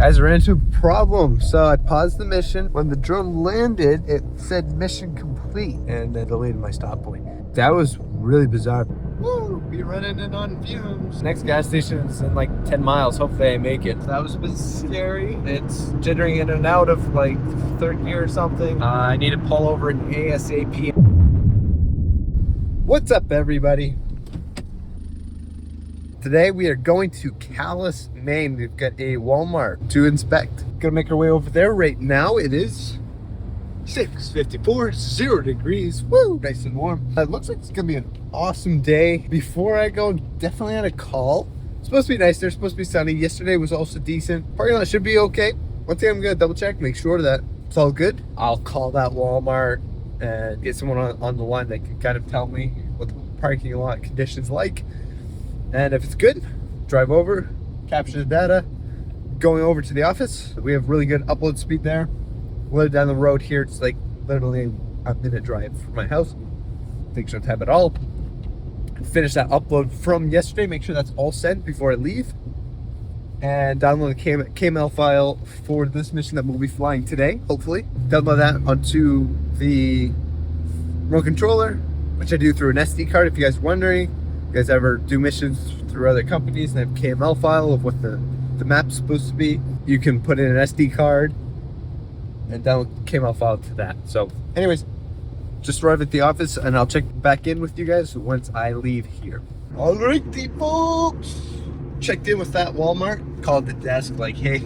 Guys, I ran into a problem. So I paused the mission. When the drone landed, it said mission complete and then delayed my stop point. That was really bizarre. Woo! We're running in on fumes. Next gas station is in like 10 miles. Hopefully I make it. That was a bit scary. It's jittering in and out of like third gear or something. I need to pull over an ASAP. What's up, everybody? Today we are going to Calais, Maine. We've got a Walmart to inspect. Gonna make our way over there. Right now it is 6:54, 0 degrees. Woo! Nice and warm. It looks like it's gonna be an awesome day. Before I go, definitely on a call. It's supposed to be nice. They're supposed to be sunny. Yesterday was also decent. Parking lot should be okay. One thing I'm gonna double check, make sure that it's all good. I'll call that Walmart and get someone on the line that can kind of tell me what the parking lot condition's like. And if it's good, drive over, capture the data. Going over to the office, we have really good upload speed there. Live down the road here, it's like literally a minute drive from my house. Takes no time at all. Finish that upload from yesterday, make sure that's all sent before I leave. And download the KML file for this mission that we'll be flying today, hopefully. Download that onto the remote controller, which I do through an SD card if you guys are wondering. You guys ever do missions through other companies and have KML file of what the map's supposed to be, you can put in an SD card and download KML file to that. So anyways, just arrived at the office and I'll check back in with you guys once I leave here. Alrighty folks, checked in with that Walmart, called the desk like, hey,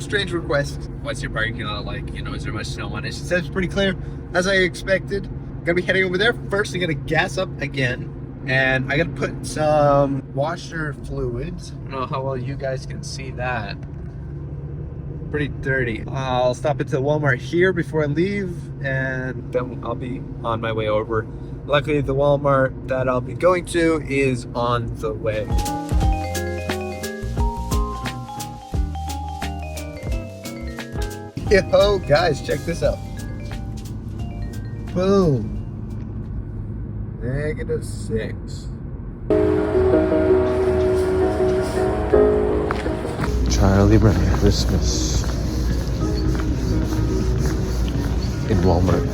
strange request. What's your parking lot like? Is there much snow on it? She said it's pretty clear, as I expected. Gonna be heading over there. First, I'm gonna gas up again. And I gotta put some washer fluids. I don't know how well you guys can see that. Pretty dirty. I'll stop at the Walmart here before I leave, and Then I'll be on my way over. Luckily, the Walmart that I'll be going to is on the way. Yo, guys, check this out. Boom. -6. Charlie Brown Christmas in Walmart.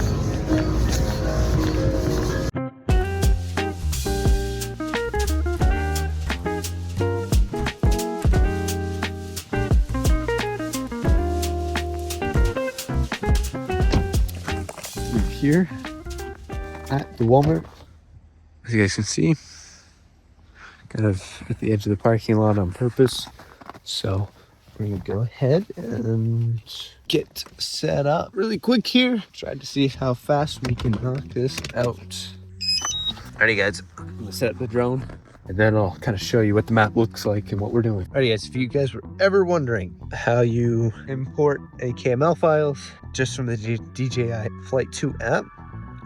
We're here at the Walmart. As you guys can see, kind of at the edge of the parking lot on purpose. So we're gonna go ahead and get set up really quick here. Try to see how fast we can knock this out. Alrighty guys, I'm gonna set up the drone and then I'll kind of show you what the map looks like and what we're doing. Alrighty guys, if you guys were ever wondering how you import a KML files just from the DJI Flight 2 app.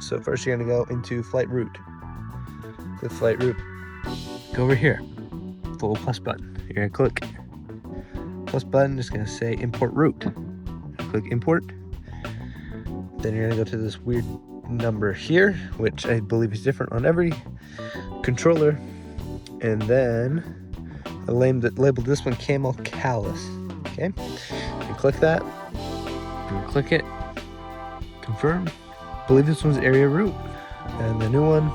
So first you're gonna go into flight route. The flight route. Go over here. The little plus button. You're gonna click plus button. It's gonna say import route. Click import. Then you're gonna go to this weird number here, which I believe is different on every controller. And then I labeled this one Camel Calais. Okay. You click that. You click it. Confirm. I believe this one's area route. And the new one.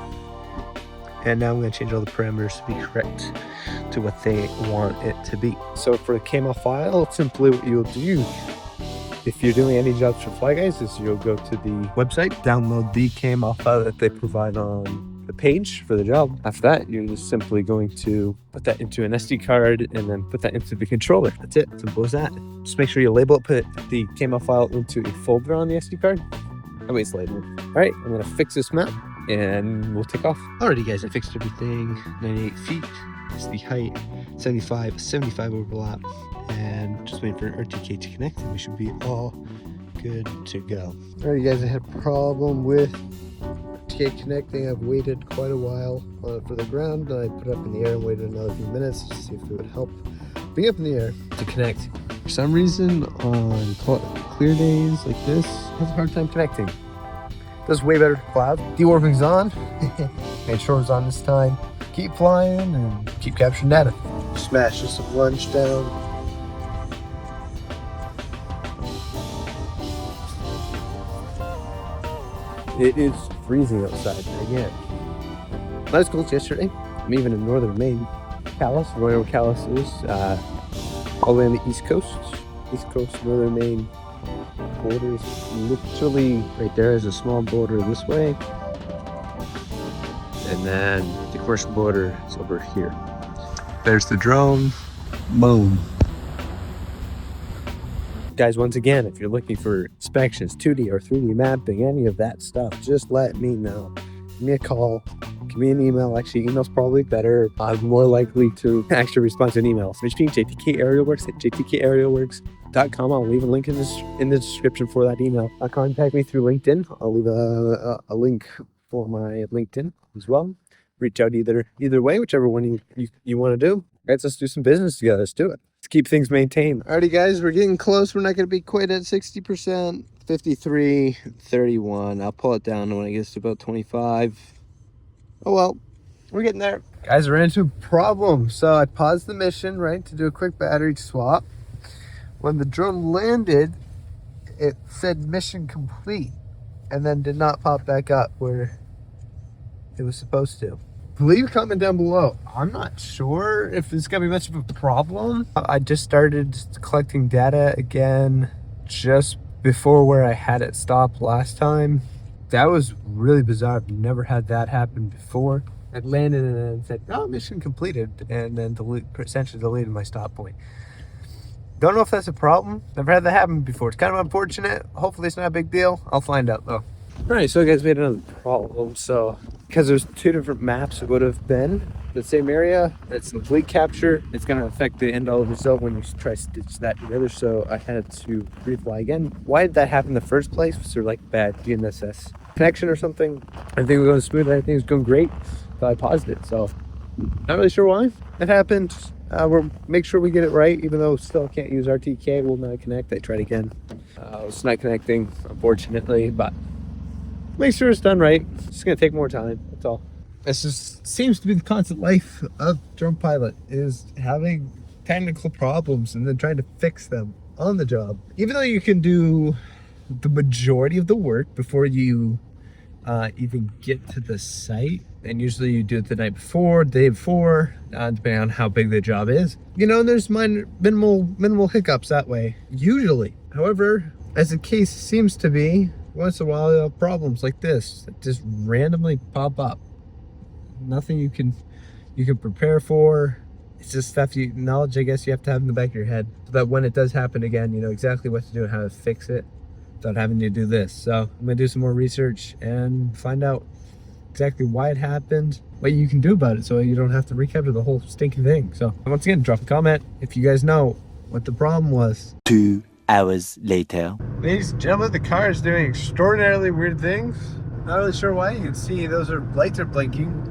And now I'm going to change all the parameters to be correct to what they want it to be. So for the KML file, simply what you'll do, if you're doing any jobs for Fly Guys, is you'll go to the website, download the KML file that they provide on the page for the job. After that, you're just simply going to put that into an SD card and then put that into the controller. That's it. Simple as that. Just make sure you label it, put the KML file into a folder on the SD card. That way it's labeled. All right, I'm going to fix this map. And we'll take off. Alrighty guys, I fixed everything. 98 feet is the height, 75 overlap, and just waiting for an RTK to connect and we should be all good to go. Alrighty guys, I had a problem with RTK connecting. I've waited quite a while for the ground. Then I put it up in the air and waited another few minutes to see if it would help bring it up in the air to connect. For some reason on clear days like this, it has a hard time connecting. Does way better to cloud. Dewarping's on. Made sure it's on this time. Keep flying and keep capturing data. Smash just some lunch down. It is freezing outside again. I was cold yesterday. I'm even in northern Maine. Calais, where Calais is, all the way on the east coast, northern Maine. Border is literally right there. Is a small border this way, and then the commercial border is over here. There's the drone. Boom. Guys, once again, if you're looking for inspections, 2D or 3D mapping, any of that stuff, just let me know. Give me a call, give me an email. Actually, email's probably better. I'm more likely to actually respond to an email. So between JTK Aerialworks at jtkaerialworks.com. I'll leave a link in the description for that email. Contact me through LinkedIn. I'll leave a link for my LinkedIn as well. Reach out either way, whichever one you want to do. Guys, let's do some business together. Let's do it. Let's keep things maintained. Alrighty, guys, we're getting close. We're not going to be quite at 60%. 53, 31. I'll pull it down when it gets to about 25. Oh well, we're getting there. Guys, we're into a problem. So I paused the mission, right, to do a quick battery swap. When the drone landed, it said mission complete and then did not pop back up where it was supposed to. Leave a comment down below. I'm not sure if it's gonna be much of a problem. I just started collecting data again just before where I had it stopped last time. That was really bizarre. I've never had that happen before. I landed and then said, oh, mission completed, and then essentially deleted my stop point. Don't know if that's a problem. Never had that happen before. It's kind of unfortunate. Hopefully it's not a big deal. I'll find out though. All right, so guys, we had another problem. So because there's two different maps, it would have been the same area. It's a bleed capture. It's going to affect the end all result when you try to stitch that together. So I had to refly again. Why did that happen in the first place? Was there like bad GNSS connection or something? Everything was going smooth. Everything was going great. So I paused it. So not really sure why it happened. We'll make sure we get it right, even though still can't use RTK. Will not connect. I tried again. It's not connecting, unfortunately, but make sure it's done right. It's just gonna take more time. That's all. This just seems to be the constant life of drone pilot, is having technical problems and then trying to fix them on the job. Even though you can do the majority of the work before you even get to the site, and usually you do it the night before, day before, depending on how big the job is. You know, there's minimal hiccups that way, usually. However, as the case seems to be, once in a while, you'll have problems like this that just randomly pop up. Nothing you can prepare for. It's just stuff knowledge I guess you have to have in the back of your head, so that when it does happen again, you know exactly what to do and how to fix it without having to do this. So I'm gonna do some more research and find out exactly why it happened, what you can do about it, so you don't have to recapture the whole stinking thing. So once again, drop a comment if you guys know what the problem was. 2 hours later. Ladies and gentlemen, the car is doing extraordinarily weird things. Not really sure why. You can see those lights are blinking.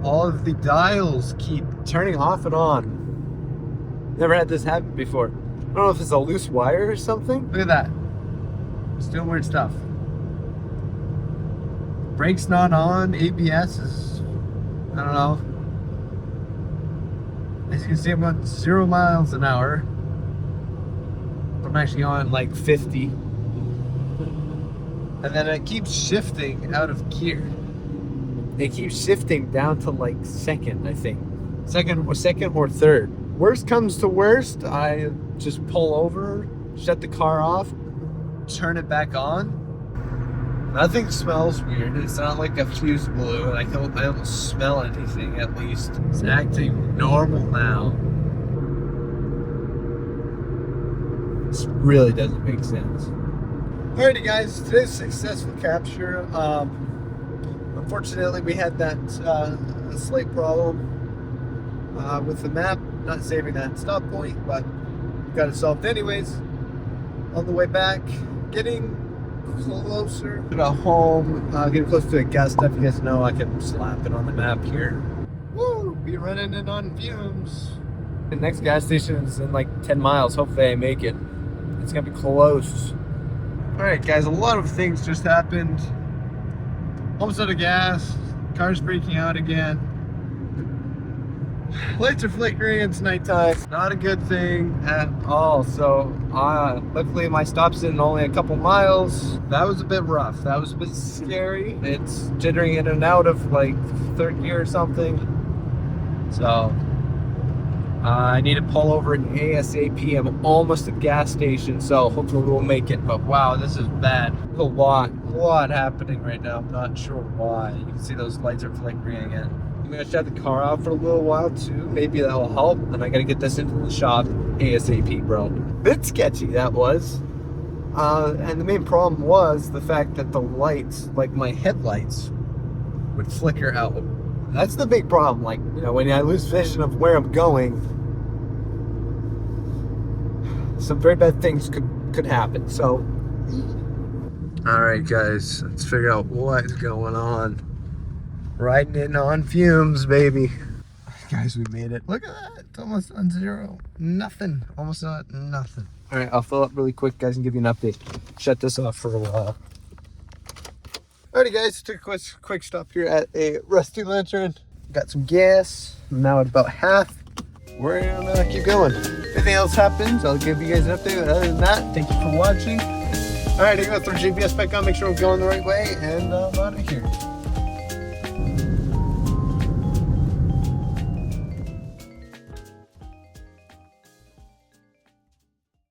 All of the dials keep turning off and on. Never had this happen before. I don't know if it's a loose wire or something. Look at that. It's doing weird stuff. Brakes not on. ABS is, I don't know. As you can see, I'm on 0 miles an hour. I'm actually on like 50. And then it keeps shifting out of gear. It keeps shifting down to like second, I think. Second or third. Worst comes to worst, I just pull over, shut the car off, turn it back on. Nothing smells weird. It's not like a fuse blew, and I don't smell anything at least. It's acting normal now. This really doesn't make sense. Alrighty guys, today's successful capture. Unfortunately we had that slight problem with the map not saving that stop point, but we got it solved anyways. On the way back, getting closer to home, getting close to Augusta. If you guys know, I can slap it on the map here. Woo! Be running in on fumes. The next gas station is in like 10 miles. Hopefully I make it. It's gonna be close. Alright guys, a lot of things just happened. Almost out of gas. Car's freaking out again. Lights are flickering, it's nighttime. Not a good thing at all. So luckily my stop's in only a couple miles. That was a bit rough. That was a bit scary. It's jittering in and out of like third gear or something. So I need to pull over at ASAP. I'm almost at the gas station, so hopefully we'll make it. But wow, this is bad. There's a lot happening right now. I'm not sure why. You can see those lights are flickering again. I'm gonna shut the car off for a little while too. Maybe that'll help. And I gotta get this into the shop ASAP, bro. Bit sketchy that was. And the main problem was the fact that the lights, like my headlights, would flicker out. That's the big problem. Like, you know, when I lose vision of where I'm going, some very bad things could happen. So, all right, guys, let's figure out what's going on. Riding in on fumes, baby. Guys, we made it. Look at that. It's almost on zero. Nothing. Almost not nothing. All right, I'll fill up really quick, guys, and give you an update. Shut this off for a while. Alrighty, guys, took a quick stop here at a Rusty Lantern. Got some gas. I'm now at about half. We're gonna keep going. If anything else happens, I'll give you guys an update. But other than that, thank you for watching. Alright, I'm gonna throw GPS back on, make sure we're going the right way, and I'm out of here.